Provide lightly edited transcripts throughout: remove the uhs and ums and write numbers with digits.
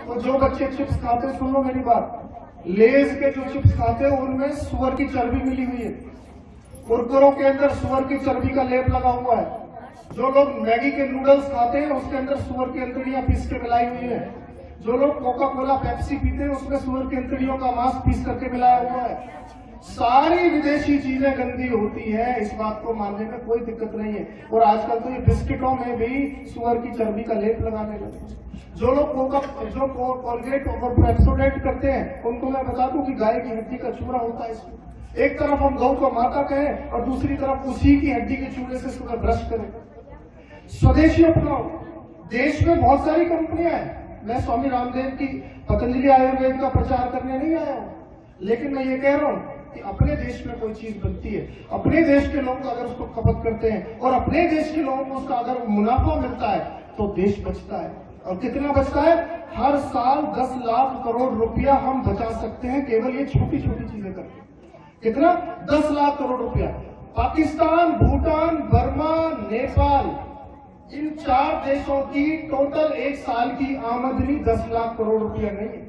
और जो बच्चे चिप्स खाते हैं, सुन लो मेरी बात, लेज के जो चिप्स खाते हैं उनमें सुअर की चर्बी मिली हुई है। कुरकुरों के अंदर सुअर की चर्बी का लेप लगा हुआ है। जो लोग मैगी के नूडल्स खाते हैं उसके अंदर सुअर की अंतड़ियां पीस के मिलाई हुई है। जो लोग कोका कोला पेप्सी पीते हैं उसमें सुअर की अंतड़ियों का मांस पीस करके मिलाया हुआ है। सारी विदेशी चीजें गंदी होती है, इस बात को मानने में कोई दिक्कत नहीं है। और आजकल तो ये बिस्किटों में भी सुअर की चर्बी का लेप लगाने लगे। जो लोग कोलगेट और पेप्सोडेंट करते हैं उनको मैं बता दूं कि गाय की हड्डी का चूरा होता है इसमें। एक तरफ हम गौ को माता कहें और दूसरी तरफ उसी की हड्डी के चूरे से सुबह ब्रश करें। स्वदेशी अपनाओ। देश में बहुत सारी कंपनियां हैं। मैं स्वामी रामदेव की पतंजलि आयुर्वेद का प्रचार करने नहीं आया हूं, लेकिन मैं ये कह रहा हूं कि अपने देश में कोई चीज बनती है, अपने देश के लोग अगर उसको खपत करते हैं और अपने देश के लोगों को उसका अगर मुनाफा मिलता है तो देश बचता है। और कितना बचता है? हर साल 10 लाख करोड़ रुपया हम बचा सकते हैं केवल ये छोटी छोटी चीजें करके। कितना? 10 लाख करोड़ रुपया। पाकिस्तान, भूटान, बर्मा, नेपाल, इन 4 देशों की टोटल एक साल की आमदनी 10 लाख करोड़ रुपया नहीं है,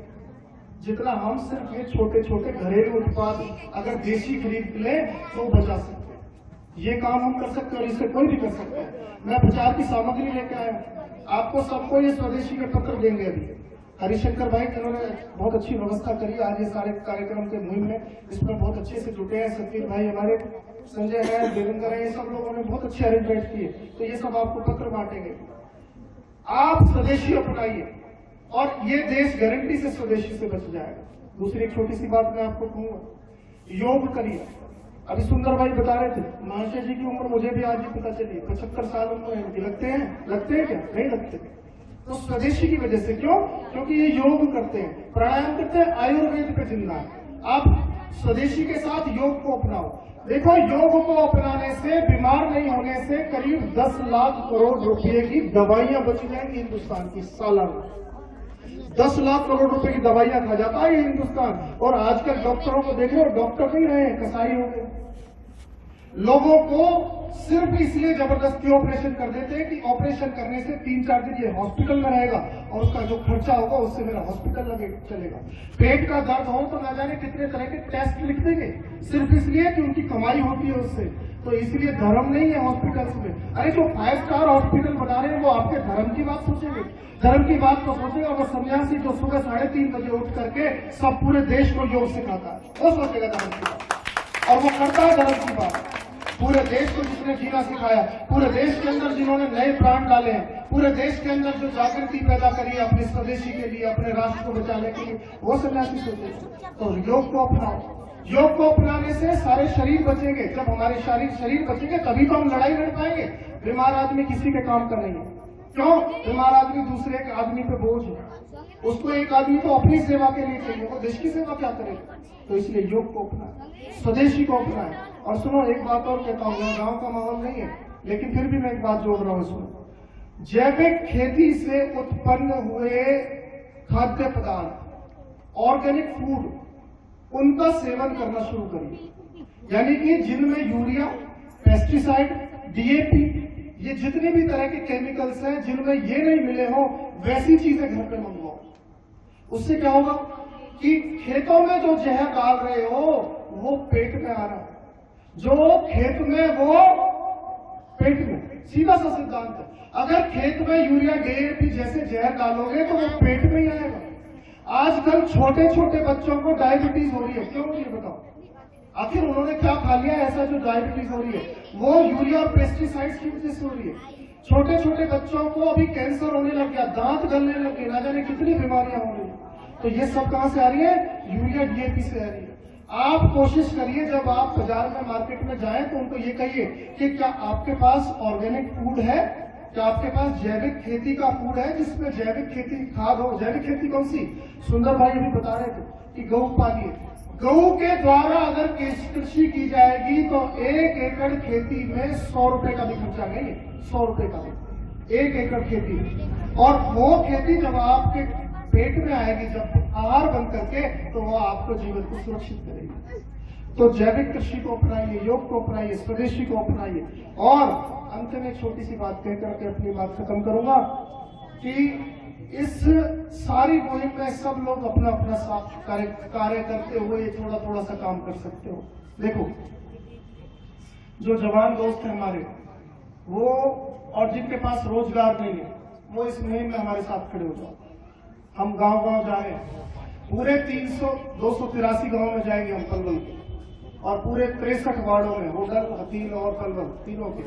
जितना हम सिर्फ ये छोटे छोटे घरेलू उत्पाद अगर देशी खरीद लें तो बचा सकते हैं। ये काम हम कर सकते हैं और इसे कोई भी कर सकता है। मैं प्रचार की सामग्री लेके आया, आपको सबको ये स्वदेशी के पत्र देंगे। अभी हरिशंकर भाई जिन्होंने बहुत अच्छी व्यवस्था करी आज ये सारे कार्यक्रम के मुहिम में, इसमें बहुत अच्छे से जुटे हैं। सतीश भाई हमारे, संजय है, देवेंद्र है, ये सब लोगों ने बहुत अच्छे अरेंजमेंट किए। तो ये सब आपको पत्र बांटेंगे। आप स्वदेशी अपनाइए और ये देश गारंटी से स्वदेशी से बच जाएगा। दूसरी एक छोटी सी बात मैं आपको कहूंगा, योग करिए। अभी सुंदर भाई बता रहे थे, महाशय जी की उम्र मुझे भी आज ही पता चली, 75 साल उम्र है इनकी। लगते हैं क्या? नहीं लगते। तो स्वदेशी की वजह से। क्यों? क्योंकि ये योग करते हैं, प्राणायाम करते हैं, आयुर्वेद पे जिंदा है। आप स्वदेशी के साथ योग को अपनाओ। देखो, योग को अपनाने से, बीमार नहीं होने से करीब 10 लाख करोड़ रुपए की दवाइयां बच जाएंगी हिंदुस्तान की सालाना। 10 लाख करोड़ रुपए की दवाइयां खा जाता है हिंदुस्तान। और आजकल डॉक्टरों को देख रहे हो, डॉक्टर नहीं रहे, कसाई हो गए। लोगों को सिर्फ इसलिए जबरदस्ती ऑपरेशन कर देते हैं कि ऑपरेशन करने से 3-4 दिन ये हॉस्पिटल में रहेगा और उसका जो खर्चा होगा उससे मेरा हॉस्पिटल चलेगा। पेट का दर्द हो तो ना जाने कितने तरह के टेस्ट लिख देंगे, सिर्फ इसलिए कि उनकी कमाई होती है उससे। तो इसलिए धर्म नहीं है हॉस्पिटल्स में। अरे जो 5 स्टार हॉस्पिटल बना रहे हैं वो आपके धर्म की बात सोचेंगे? धर्म की बात तो सोचेगा वो सन्यासी जो सुबह 3:30 बजे उठ करके सब पूरे देश को योग सिखाता है, वो सोचेगा धर्म की बात। और वो करता है धर्म की बात। पूरे देश को जिसने जीना सिखाया, पूरे देश के अंदर जिन्होंने नए प्राण डाले हैं, पूरे देश के अंदर जो जागृति पैदा करी है अपने स्वदेशी के लिए, अपने राष्ट्र को बचाने के लिए, वो सन्यासी सोचे। तो योग को अपनाओ। योग को अपनाने से सारे शरीर बचेंगे। जब हमारे शरीर बचेंगे तभी तो हम लड़ाई लड़ पाएंगे। बीमार आदमी किसी के काम का नहीं है। क्यों? बीमार आदमी दूसरे एक आदमी पे बोझ है। उसको एक आदमी तो अपनी सेवा के लिए चाहिए, वो देश की सेवा क्या करेगा? तो इसलिए योग को अपनाए, स्वदेशी को अपनाए। और सुनो, एक बात और कहता हूं, मैं गांव का माहौल नहीं है लेकिन फिर भी मैं एक बात जोड़ रहा हूं इसमें। जैविक खेती से उत्पन्न हुए खाद्य पदार्थ, ऑर्गेनिक फूड, उनका सेवन करना शुरू करिए। यानी कि जिनमें यूरिया, पेस्टिसाइड, डीएपी, ये जितने भी तरह के केमिकल्स हैं जिनमें ये नहीं मिले हो, वैसी चीजें घर पे मंगवाओ। उससे क्या होगा कि खेतों में जो जहर डाल रहे हो वो पेट में आ रहा है, जो खेत में वो पेट में। सीधा सा सिद्धांत है। अगर खेत में यूरिया, डीएपी जैसे जहर डालोगे तो वो पेट में ही आएगा। आजकल छोटे छोटे बच्चों को डायबिटीज हो रही है। क्यों हो रही है बताओ? आखिर उन्होंने क्या खा लिया ऐसा जो डायबिटीज हो रही है? वो यूरिया और पेस्टिसाइड्स की वजह से हो रही है। छोटे छोटे बच्चों को अभी कैंसर होने लग गया, दांत गलने लग गए, ना जाने कितनी बीमारियां हो रही है। तो ये सब कहां से आ रही है? यूरिया, डीएपी से आ रही है। आप कोशिश करिए जब आप बाजार में, मार्केट में जाएं तो उनको ये कहिए कि क्या आपके पास ऑर्गेनिक फूड है, क्या आपके पास जैविक खेती का फूड है जिसमें जैविक खेती की खाद हो। जैविक खेती कौन सी? सुंदर भाई अभी बता रहे थे कि गऊ पालिए। गऊ के द्वारा अगर कृषि की जाएगी तो 1 एकड़ खेती में 100 रुपए का भी खर्चा नहीं है। 100 रुपए का भी 1 एकड़ खेती में। और वो खेती जब आपके पेट में आएगी, जब आहार बन करके, तो वो आपको जीवन को सुरक्षित करेगी। तो जैविक कृषि को अपनाइए, योग को अपनाइए, स्वदेशी को अपनाइए। और अंत में एक छोटी सी बात कहकर के अपनी बात खत्म करूंगा कि इस सारी मुहिम में सब लोग अपना अपना कार्य करते हुए थोड़ा थोड़ा सा काम कर सकते हो। देखो, जो जवान दोस्त हैं हमारे, वो और जिनके पास रोजगार नहीं है, वो इस मुहिम में हमारे साथ खड़े हो जाओ। हम गांव गांव जा रहे हैं, पूरे 283 गांव में जाएंगे हम पलवल के, और पूरे 63 वार्डों में, होडल, हथीन और पलवल तीनों के,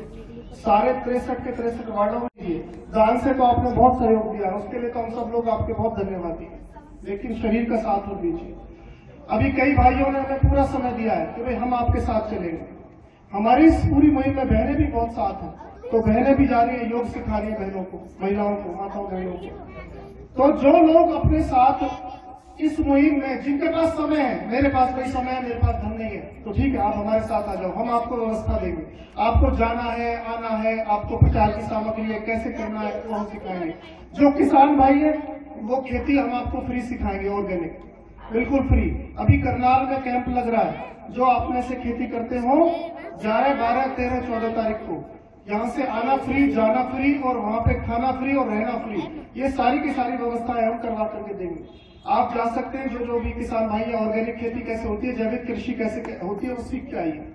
सारे 63 के 63 वार्डों में दिए। दान से तो आपने बहुत सहयोग दिया, उसके लिए तो हम सब लोग आपके बहुत धन्यवादी हैं, लेकिन शरीर का साथ और दीजिए। अभी कई भाइयों ने हमें पूरा समय दिया है कि भाई हम आपके साथ चलेंगे। हमारी इस पूरी मुहिम में बहनें भी बहुत साथ हैं, तो बहनें भी जा रही है योग सिखा रही है बहनों को, महिलाओं को, माताओं बहनों को। तो जो लोग अपने साथ इस मुहिम में, जिनके पास समय है, मेरे पास कोई समय है, मेरे पास धन नहीं है, तो ठीक है, आप हमारे साथ आ जाओ, हम आपको व्यवस्था देंगे। आपको जाना है, आना है, आपको प्रचार की सामग्री है, कैसे करना है वो हम सिखाएंगे। जो किसान भाई है वो खेती हम आपको फ्री सिखाएंगे, ऑर्गेनिक, बिल्कुल फ्री। अभी करनाल में कैंप लग रहा है, जो आप में से खेती करते हो, 11, 12, 13, 14 तारीख को यहाँ से आना फ्री, जाना फ्री, और वहाँ पे खाना फ्री और रहना फ्री। ये सारी की सारी व्यवस्थाएं हम करवा करके देंगे। आप जा सकते हैं, जो भी किसान भाई है, ऑर्गेनिक खेती कैसे होती है, जैविक कृषि कैसे होती है, वो सीख के आइए,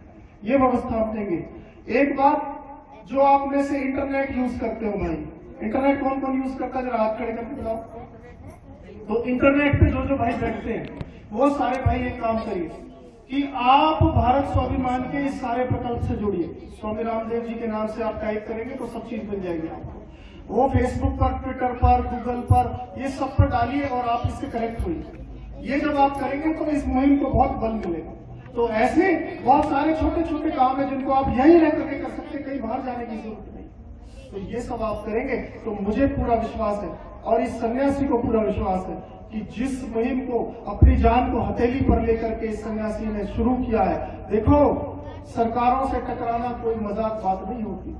ये व्यवस्था हम देंगे। एक बात, जो आप में से इंटरनेट यूज करते हो भाई, इंटरनेट कौन कौन यूज करता है, जरा हाथ खड़े करके बताओ। तो इंटरनेट पे जो भाई बैठते हैं, वो सारे भाई एक काम करिए कि आप भारत स्वाभिमान के इस सारे प्रकल्प से जुड़िए। स्वामी रामदेव जी के नाम से आप टाइप करेंगे तो सब चीज मिल जाएगी आपको। वो फेसबुक पर, ट्विटर पर, गूगल पर, ये सब पर डालिए और आप इससे कनेक्ट होइए। ये जब आप करेंगे तो इस मुहिम को बहुत बल मिलेगा। तो ऐसे बहुत सारे छोटे छोटे काम है जिनको आप यहीं रह करके कर सकते, कहीं बाहर जाने की जरूरत नहीं। तो ये सब आप करेंगे तो मुझे पूरा विश्वास है, और इस सन्यासी को पूरा विश्वास है कि जिस मुहिम को अपनी जान को हथेली पर लेकर के इस सन्यासी ने शुरू किया है। देखो, सरकारों से टकराना कोई मजाक बात नहीं होती।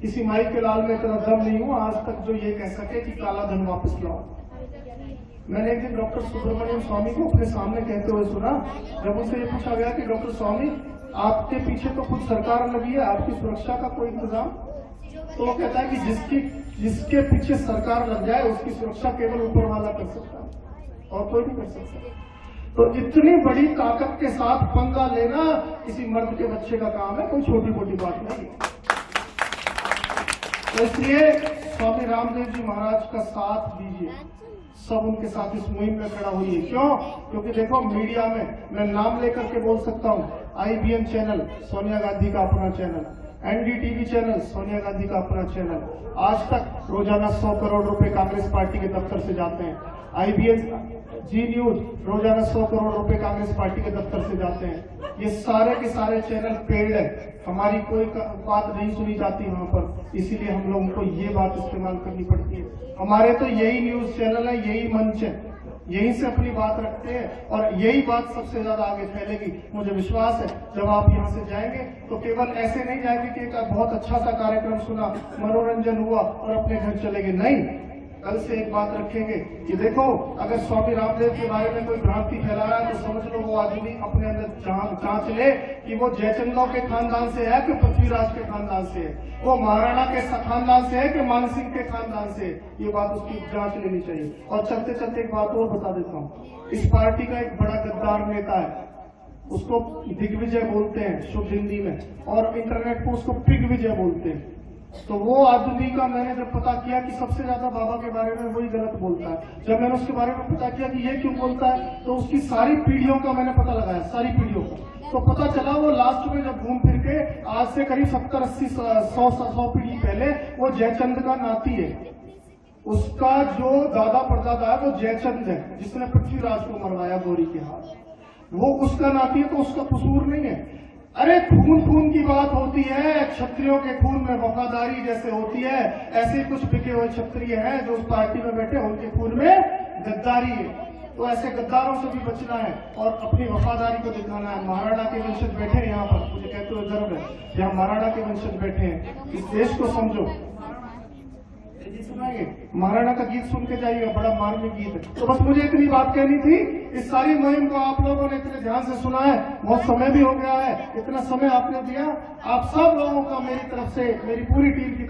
किसी माई के लाल में इतना दम नहीं हुआ आज तक जो ये कह सके कि काला धन वापस लाओ। मैंने एक दिन डॉक्टर सुब्रमण्यम स्वामी को अपने सामने कहते हुए सुना, जब उनसे ये पूछा गया कि डॉक्टर स्वामी, आपके पीछे तो खुद सरकार लगी है, आपकी सुरक्षा का कोई इंतजाम? तो वो कहता है कि जिसके पीछे सरकार लग जाए उसकी सुरक्षा केवल ऊपर वाला कर सकता है और कोई नहीं कर सकता। तो इतनी बड़ी ताकत के साथ पंगा लेना किसी मर्द के बच्चे का काम है, कोई छोटी मोटी बात नहीं। तो इसलिए स्वामी रामदेव जी महाराज का साथ दीजिए, सब उनके साथ इस मुहिम में खड़ा हुई। क्यों? क्योंकि देखो, मीडिया में मैं नाम लेकर के बोल सकता हूँ, IBN चैनल सोनिया गांधी का अपना channel, NDTV channel Sonia Gandhi का अपना चैनल, आज तक रोजाना 100 करोड़ रुपए कांग्रेस पार्टी के दफ्तर से जाते हैं। IBN जी न्यूज रोजाना 100 करोड़ रुपए कांग्रेस पार्टी के दफ्तर से जाते हैं। ये सारे के सारे चैनल पेड है, हमारी कोई बात नहीं सुनी जाती वहां पर, इसीलिए हम लोगों को ये बात इस्तेमाल करनी पड़ती है। हमारे तो यही न्यूज चैनल है, यही मंच है, यहीं से अपनी बात रखते हैं और यही बात सबसे ज्यादा आगे फैलेगी। मुझे विश्वास है जब आप यहाँ से जाएंगे तो केवल ऐसे नहीं जाएंगे कि एक बहुत अच्छा सा कार्यक्रम सुना, मनोरंजन हुआ और अपने घर चले गए। नहीं, कल से एक बात रखेंगे कि देखो, अगर स्वामी रामदेव के बारे में कोई भ्रांति फैला रहा है तो समझ लो वो आदमी अपने अंदर जांच ले कि वो जयचंदों के खानदान से है कि पृथ्वीराज के खानदान से है, वो महाराणा के खानदान से है कि मान सिंह के खानदान से है। ये बात उसकी जांच लेनी चाहिए। और चलते चलते एक बात और बता देता हूँ, इस पार्टी का एक बड़ा गद्दार नेता है, उसको दिग्विजय बोलते हैं शुद्ध हिंदी में, और इंटरनेट पर उसको पिग्विजय बोलते हैं। तो वो आदमी का मैंने जब पता किया कि सबसे ज्यादा बाबा के बारे में वही गलत बोलता है, जब मैंने उसके बारे में पता किया कि ये क्यों बोलता है, तो उसकी सारी पीढ़ियों का मैंने पता लगाया, सारी पीढ़ियों का। तो पता चला वो लास्ट में जब घूम फिर के आज से करीब 70, 80, 100 पीढ़ी पहले वो जयचंद का नाती है। उसका जो दादा परदादा है वो जयचंद है, जिसने पृथ्वीराज को मरवाया गौरी के हाथ, वो उसका नाती है, तो उसका कसूर नहीं है। अरे खून खून की बात होती है, क्षत्रियों के खून में वफादारी जैसे होती है, ऐसे कुछ बिके हुए क्षत्रिय हैं जो उस पार्टी में बैठे, उनके खून में गद्दारी है। तो ऐसे गद्दारों से भी बचना है और अपनी वफादारी को दिखाना है। महाराणा के वंशज बैठे हैं यहाँ पर, मुझे कहते हुए गर्व है, यहाँ महाराणा के वंशज बैठे हैं। इस देश को समझो। सुनाइए, महाराणा का गीत सुन के जाइए, बड़ा मार्मिक गीत है। तो बस मुझे इतनी बात कहनी थी। इस सारी मुहिम को आप लोगों ने इतने ध्यान से सुना है, बहुत समय भी हो गया है, इतना समय आपने दिया। आप सब लोगों का मेरी तरफ से, मेरी पूरी टीम की